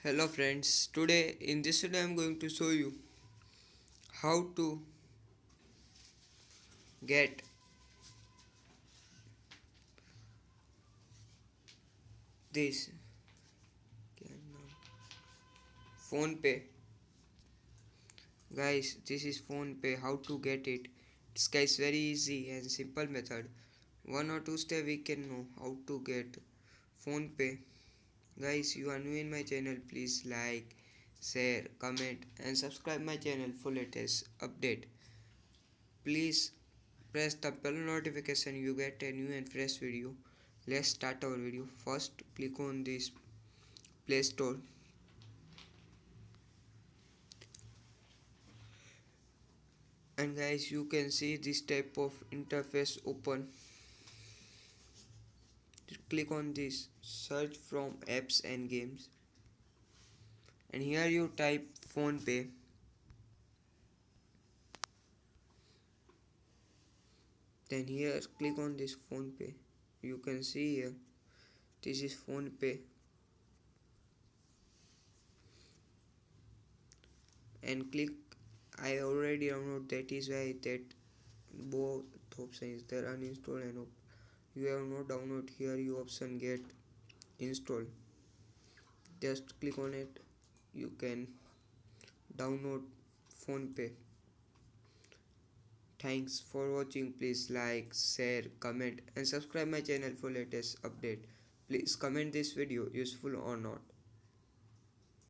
Hello friends, today in this video I am going to show you how to get this phone pay. Guys, this is phone pay. How to get it? This guys very easy and simple method. One or two step we can know how to get phone pay. Guys, you are new in my channel, please like, share, comment and subscribe my channel for latest update. Please press the bell notification, you get a new and fresh video. Let's start our video. First click on this Play Store and guys you can see this type of interface open. Click on this search from apps and games and here you type phone pay. Then here click on this phone pay. You can see here this is phone pay and click I already download, that is why that both options there uninstall and you have no download. Here you option get install, just click on it. You can download phone pay. Thanks for watching. Please like, share, comment and subscribe my channel for latest update. Please comment this video useful or not.